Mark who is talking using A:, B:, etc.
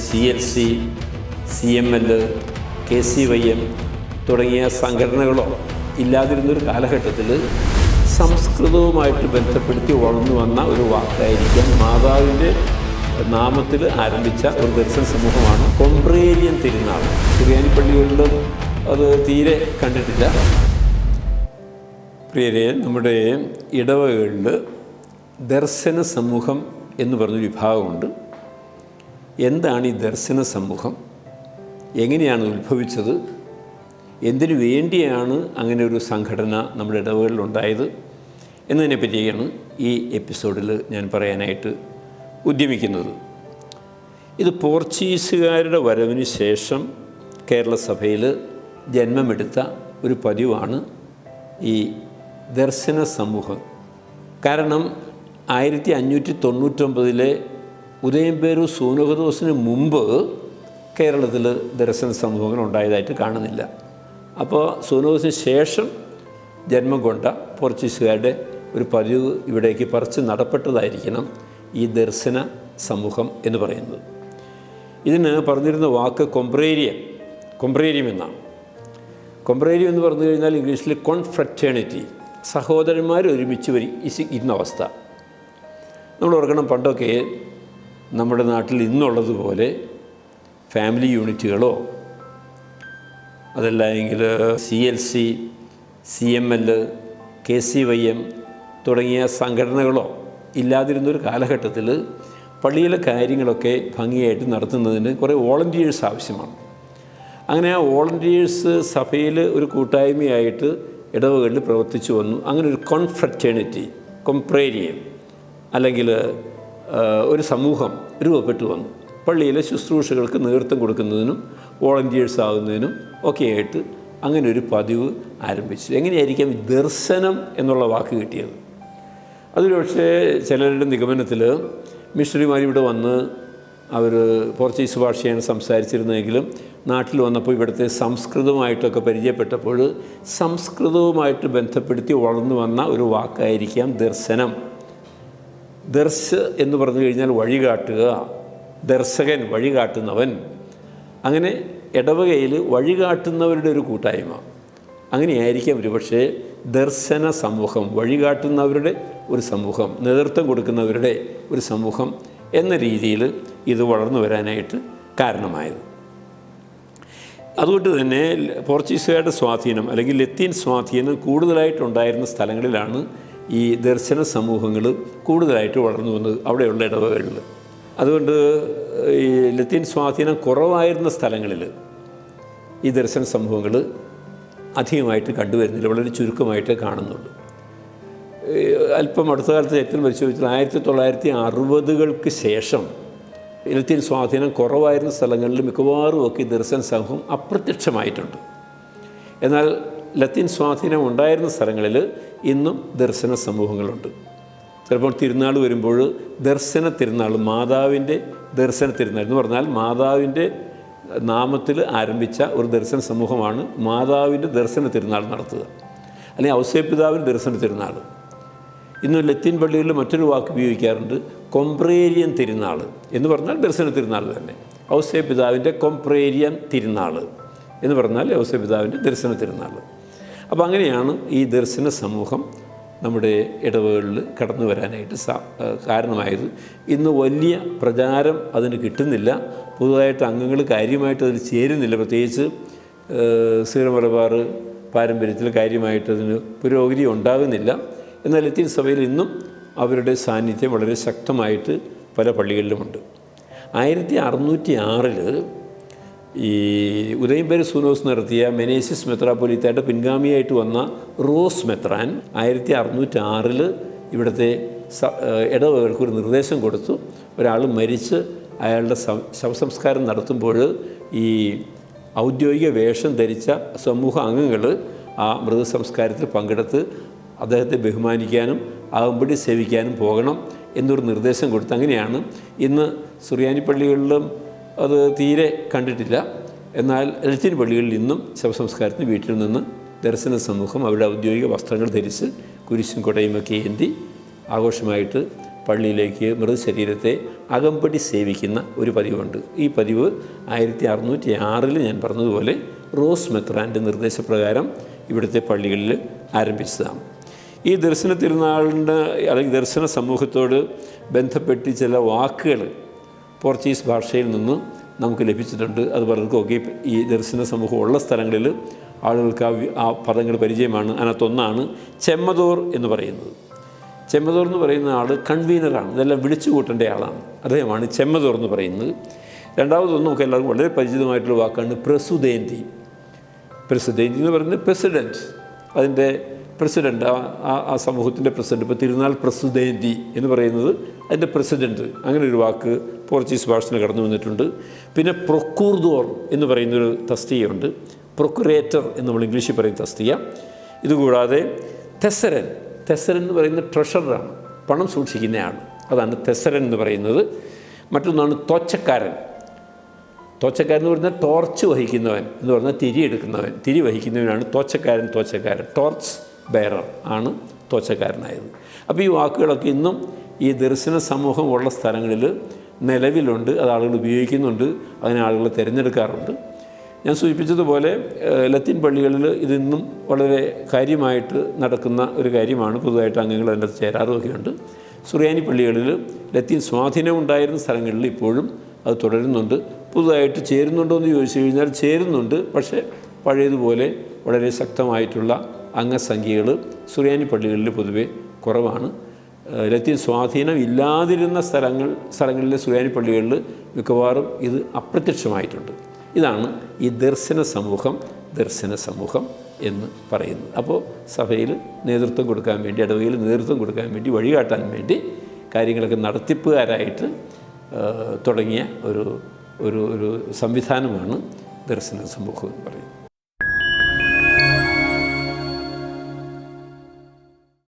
A: CLC, CML, KCYM തുടങ്ങിയ സംഘടനകളോ ഇല്ലാതിരുന്നൊരു കാലഘട്ടത്തിൽ സംസ്കൃതവുമായിട്ട് ബന്ധപ്പെടുത്തി വളർന്നു വന്ന ഒരു വാക്കായിരിക്കാം മാതാവിൻ്റെ നാമത്തിൽ ആരംഭിച്ച ഒരു ദർശന സമൂഹമാണ് കൊമ്പ്രേരിയൻ തിരുനാൾ. സുറിയാനി പള്ളികളിലും അത് തീരെ കണ്ടിട്ടില്ല. പ്രിയരെ, നമ്മുടെ ഇടവകളിൽ ദർശന സമൂഹം എന്ന് പറഞ്ഞൊരു വിഭാഗമുണ്ട്. എന്താണ് ഈ ദർശന സമൂഹം? എങ്ങനെയാണ് ഉത്ഭവിച്ചത്? എന്തിനു വേണ്ടിയാണ് അങ്ങനെ ഒരു സംഘടന നമ്മുടെ ഇടവകളിൽ ഉണ്ടായത് എന്നതിനെ പറ്റിയാണ് ഈ എപ്പിസോഡിൽ ഞാൻ പറയാനായിട്ട് ഉദ്യമിക്കുന്നത്. ഇത് പോർച്ചുഗീസുകാരുടെ വരവിന് ശേഷം കേരള സഭയിൽ ജന്മമെടുത്ത ഒരു പതിവാണ് ഈ ദർശന സമൂഹം. കാരണം 1599 ഉദയംപേരൂർ സൂനഹദോസിന് മുമ്പ് കേരളത്തിൽ ദർശന സമൂഹങ്ങൾ ഉണ്ടായതായിട്ട് കാണുന്നില്ല. അപ്പോൾ സൂനഹദോസിന് ശേഷം ജന്മം കൊണ്ട പോർച്ചുഗീസുകാരുടെ ഒരു പതിവ് ഇവിടേക്ക് പറിച്ച് നടപ്പെട്ടതായിരിക്കണം ഈ ദർശന സമൂഹം എന്ന് പറയുന്നത്. ഇതിന് പറഞ്ഞിരുന്ന വാക്ക് കൊമ്പ്രേരിയം എന്നാണ്. കൊമ്പ്രേരിയം എന്ന് പറഞ്ഞു കഴിഞ്ഞാൽ ഇംഗ്ലീഷിൽ കോൺഫ്രറ്റേണിറ്റി, സഹോദരന്മാർ ഒരുമിച്ച് ഇരുന്ന അവസ്ഥ. നമ്മൾ ഓർക്കണം, പണ്ടൊക്കെ നമ്മുടെ നാട്ടിൽ ഇന്നുള്ളതുപോലെ ഫാമിലി യൂണിറ്റുകളോ അതല്ലെങ്കിൽ CLC, CML, KCYM തുടങ്ങിയ സംഘടനകളോ ഇല്ലാതിരുന്നൊരു കാലഘട്ടത്തിൽ പള്ളിയിലെ കാര്യങ്ങളൊക്കെ ഭംഗിയായിട്ട് നടത്തുന്നതിന് കുറേ വോളണ്ടിയേഴ്സ് ആവശ്യമാണ്. അങ്ങനെ ആ വോളണ്ടിയേഴ്സ് സഭയിൽ ഒരു കൂട്ടായ്മയായിട്ട് ഇടവകളിൽ പ്രവർത്തിച്ചു വന്നു. അങ്ങനെ ഒരു കോൺഫ്രറ്റേണിറ്റി, കൊമ്പ്രേരിയം അല്ലെങ്കിൽ ഒരു സമൂഹം രൂപപ്പെട്ടു വന്നു. പള്ളിയിലെ ശുശ്രൂഷകൾക്ക് നേതൃത്വം കൊടുക്കുന്നതിനും വോളണ്ടിയേഴ്സ് ആകുന്നതിനും ഒക്കെയായിട്ട് അങ്ങനെ ഒരു പതിവ് ആരംഭിച്ചു. എങ്ങനെയായിരിക്കാം ദർശനം എന്നുള്ള വാക്ക് കിട്ടിയത്? അതിൽ പക്ഷേ ചിലരുടെ നിഗമനത്തിൽ മിഷണറിമാർ ഇവിടെ വന്ന് അവർ പോർച്ചുഗീസ് ഭാഷയാണ് സംസാരിച്ചിരുന്നതെങ്കിലും നാട്ടിൽ വന്നപ്പോൾ ഇവിടുത്തെ സംസ്കൃതവുമായിട്ടൊക്കെ പരിചയപ്പെട്ടപ്പോൾ സംസ്കൃതവുമായിട്ട് ബന്ധപ്പെടുത്തി വളർന്നു വന്ന ഒരു വാക്കായിരിക്കാം ദർശനം. ദർശ് എന്ന് പറഞ്ഞു കഴിഞ്ഞാൽ വഴികാട്ടുക, ദർശകൻ, വഴികാട്ടുന്നവൻ. അങ്ങനെ ഇടവകയിൽ വഴികാട്ടുന്നവരുടെ ഒരു കൂട്ടായ്മ. അങ്ങനെയായിരിക്കാം ഒരു പക്ഷേ ദർശന സമൂഹം, വഴികാട്ടുന്നവരുടെ ഒരു സമൂഹം, നേതൃത്വം കൊടുക്കുന്നവരുടെ ഒരു സമൂഹം എന്ന രീതിയിൽ ഇത് വളർന്നു വരാനായിട്ട് കാരണമായത്. അതുകൊണ്ട് തന്നെ പോർച്ചുഗീസുകാരുടെ സ്വാധീനം അല്ലെങ്കിൽ ലത്തീൻ സ്വാധീനം കൂടുതലായിട്ടുണ്ടായിരുന്ന സ്ഥലങ്ങളിലാണ് ഈ ദർശന സമൂഹങ്ങൾ കൂടുതലായിട്ട് വളർന്നു വന്നത്, അവിടെയുള്ള ഇടവകളിൽ. അതുകൊണ്ട് ഈ ലത്തീൻ സ്വാധീനം കുറവായിരുന്ന സ്ഥലങ്ങളിൽ ഈ ദർശന സമൂഹങ്ങൾ അധികമായിട്ട് കണ്ടുവരുന്നില്ല, വളരെ ചുരുക്കമായിട്ട് കാണുന്നുള്ളൂ. അല്പം അടുത്ത കാലത്ത് ചരിത്രം പരിശോധിച്ചാൽ 1960-കൾക്ക് ശേഷം ലത്തീൻ സ്വാധീനം കുറവായിരുന്ന സ്ഥലങ്ങളിൽ മിക്കവാറും ഒക്കെ ദർശന സമൂഹം അപ്രത്യക്ഷമായിട്ടുണ്ട്. എന്നാൽ ലത്തീൻ സ്വാധീനം ഉണ്ടായിരുന്ന സ്ഥലങ്ങളിൽ ഇന്നും ദർശന സമൂഹങ്ങളുണ്ട്. ചിലപ്പോൾ തിരുനാൾ വരുമ്പോൾ ദർശന തിരുനാൾ, മാതാവിൻ്റെ ദർശന തിരുനാൾ എന്ന് പറഞ്ഞാൽ മാതാവിൻ്റെ നാമത്തിൽ ആരംഭിച്ച ഒരു ദർശന സമൂഹമാണ് മാതാവിൻ്റെ ദർശന തിരുനാൾ നടത്തുക, അല്ലെങ്കിൽ ഔസേപ്പിതാവിൻ്റെ ദർശന തിരുനാൾ. ഇന്ന് ലത്തീൻ പള്ളികളിൽ മറ്റൊരു വാക്ക് ഉപയോഗിക്കാറുണ്ട്, കൊമ്പ്രേരിയൻ തിരുനാൾ എന്ന് പറഞ്ഞാൽ ദർശന തിരുനാൾ തന്നെ. ഔസേപ്പിതാവിൻ്റെ കൊമ്പ്രേരിയൻ തിരുനാൾ എന്ന് പറഞ്ഞാൽ ഔസേപ്പിതാവിൻ്റെ ദർശന തിരുനാൾ. അപ്പോൾ അങ്ങനെയാണ് ഈ ദർശന സമൂഹം നമ്മുടെ ഇടവകളിൽ കടന്നു വരാനായിട്ട് കാരണമായത്. ഇന്ന് വലിയ പ്രചാരം അതിന് കിട്ടുന്നില്ല, പുതുതായിട്ട് അംഗങ്ങൾ കാര്യമായിട്ട് അതിൽ ചേരുന്നില്ല. പ്രത്യേകിച്ച് സീറോ മലബാർ പാരമ്പര്യത്തിൽ കാര്യമായിട്ട് അതിന് പുരോഗതി ഉണ്ടാകുന്നില്ല. എന്നാൽ ലത്തീൻ സഭയിൽ ഇന്നും അവരുടെ സാന്നിധ്യം വളരെ ശക്തമായിട്ട് പല പള്ളികളിലുമുണ്ട്. 1606 ഈ ഉദയംപേരൂർ സൂനഹദോസ് നടത്തിയ മെനേസിസ് മെത്രാപ്പൊലീത്തയുടെ പിൻഗാമിയായിട്ട് വന്ന റോസ് മെത്രാൻ 1606 ഇവിടുത്തെ ഇടവകൾക്കൊരു നിർദ്ദേശം കൊടുത്തു. ഒരാൾ മരിച്ച് അയാളുടെ ശവസംസ്കാരം നടത്തുമ്പോൾ ഈ ഔദ്യോഗിക വേഷം ധരിച്ച സമൂഹ അംഗങ്ങൾ ആ മൃതസംസ്കാരത്തിൽ പങ്കെടുത്ത് അദ്ദേഹത്തെ ബഹുമാനിക്കാനും അകമ്പടി സേവിക്കാനും പോകണം എന്നൊരു നിർദ്ദേശം കൊടുത്തു. അങ്ങനെയാണ് ഇന്ന് സുറിയാനി പള്ളികളിലും അത് തീരെ കണ്ടിട്ടില്ല. എന്നാൽ ലത്തീൻ പള്ളികളിൽ ഇന്നും ശവസംസ്കാരത്തിന് വീട്ടിൽ നിന്ന് ദർശന സമൂഹം അവരുടെ ഔദ്യോഗിക വസ്ത്രങ്ങൾ ധരിച്ച് കുരിശും കൊടയുമൊക്കെ ഏന്തി ആഘോഷമായിട്ട് പള്ളിയിലേക്ക് മൃതശരീരത്തെ അകമ്പടി സേവിക്കുന്ന ഒരു പതിവുണ്ട്. ഈ പതിവ് 1606 ഞാൻ പറഞ്ഞതുപോലെ റോസ് മെത്രാൻ്റെ നിർദ്ദേശപ്രകാരം ഇവിടുത്തെ പള്ളികളിൽ ആരംഭിച്ചതാണ്. ഈ ദർശന തിരുനാളിൻ്റെ അല്ലെങ്കിൽ ദർശന സമൂഹത്തോട് ബന്ധപ്പെട്ട് ചില വാക്കുകൾ പോർച്ചുഗീസ് ഭാഷയിൽ നിന്ന് നമുക്ക് ലഭിച്ചിട്ടുണ്ട്. അത് പലർക്കൊക്കെ ഈ ദർശന സമൂഹം ഉള്ള സ്ഥലങ്ങളിൽ ആളുകൾക്ക് ആ പദങ്ങൾ പരിചയമാണ്. അതിനകത്തൊന്നാണ് ചെമ്മതോർ എന്ന് പറയുന്നത്. ചെമ്മതോർ എന്ന് പറയുന്ന ആൾ കൺവീനറാണ്, ഇതെല്ലാം വിളിച്ചു കൂട്ടേണ്ട ആളാണ്. അദ്ദേഹമാണ് ചെമ്മതോർ എന്ന് പറയുന്നത്. രണ്ടാമതൊന്നും നമുക്ക് എല്ലാവർക്കും വളരെ പരിചിതമായിട്ടുള്ള വാക്കാണ് പ്രസുദേന്തി. പ്രസുദേന്തി എന്ന് പറയുന്നത് പ്രസിഡൻറ്റ്, അതിൻ്റെ പ്രസിഡൻറ്റ്, ആ സമൂഹത്തിൻ്റെ പ്രസിഡൻറ്റ്. ഇപ്പോൾ തിരുനാൾ പ്രസുദേന്തി എന്ന് പറയുന്നത് അതിൻ്റെ പ്രസിഡൻറ്റ്. അങ്ങനെ ഒരു വാക്ക് പോർച്ചുഗീസ് ഭാഷയിൽ കടന്നു വന്നിട്ടുണ്ട്. പിന്നെ പ്രൊക്കൂർദോർ എന്ന് പറയുന്നൊരു തസ്തികയുണ്ട്. പ്രൊക്കുറേറ്റർ എന്ന് നമ്മൾ ഇംഗ്ലീഷിൽ പറയുന്ന തസ്തിക. ഇതുകൂടാതെ തെസരൻ എന്ന് പറയുന്നത് ട്രഷററാണ്, പണം സൂക്ഷിക്കുന്നയാൾ. അതാണ് തെസരൻ എന്ന് പറയുന്നത്. മറ്റൊന്നാണ് തോച്ചക്കാരൻ എന്ന് പറഞ്ഞാൽ ടോർച്ച് വഹിക്കുന്നവൻ എന്ന് പറഞ്ഞാൽ തിരി വഹിക്കുന്നവനാണ് തോച്ചക്കാരൻ. ടോർച്ച് ബെയറർ ആണ് തോച്ചക്കാരനായത്. അപ്പോൾ ഈ വാക്കുകളൊക്കെ ഇന്നും ഈ ദർശന സമൂഹം ഉള്ള സ്ഥലങ്ങളിൽ നിലവിലുണ്ട്. അത് ആളുകൾ ഉപയോഗിക്കുന്നുണ്ട്, അതിനെ ആളുകൾ തിരഞ്ഞെടുക്കാറുണ്ട്. ഞാൻ സൂചിപ്പിച്ചതുപോലെ ലത്തീൻ പള്ളികളിൽ ഇതിന്നും വളരെ കാര്യമായിട്ട് നടക്കുന്ന ഒരു കാര്യമാണ്. പുതുതായിട്ട് അംഗങ്ങൾ അതിൻ്റെ ചേരാറുമൊക്കെയുണ്ട്. സുറിയാനി പള്ളികളിൽ ലത്തീൻ സ്വാധീനം ഉണ്ടായിരുന്ന സ്ഥലങ്ങളിൽ ഇപ്പോഴും അത് തുടരുന്നുണ്ട്. പുതുതായിട്ട് ചേരുന്നുണ്ടോ എന്ന് ചോദിച്ചു കഴിഞ്ഞാൽ ചേരുന്നുണ്ട്. പക്ഷേ പഴയതുപോലെ വളരെ ശക്തമായിട്ടുള്ള അംഗസംഖ്യകൾ സുറിയാനി പള്ളികളിൽ പൊതുവെ കുറവാണ്. ലത്തീൻ സ്വാധീനം ഇല്ലാതിരുന്ന സ്ഥലങ്ങളിലെ സുറിയാനി പള്ളികളിൽ മിക്കവാറും ഇത് അപ്രത്യക്ഷമായിട്ടുണ്ട്. ഇതാണ് ഈ ദർശന സമൂഹം എന്ന് പറയുന്നത്. അപ്പോൾ സഭയിൽ നേതൃത്വം കൊടുക്കാൻ വേണ്ടി, ഇടവകയിൽ നേതൃത്വം കൊടുക്കാൻ വേണ്ടി, വഴികാട്ടാൻ വേണ്ടി കാര്യങ്ങളൊക്കെ നടത്തിപ്പുകാരായിട്ട് തുടങ്ങിയ ഒരു സംവിധാനമാണ് ദർശന സമൂഹം എന്ന് പറയുന്നത്.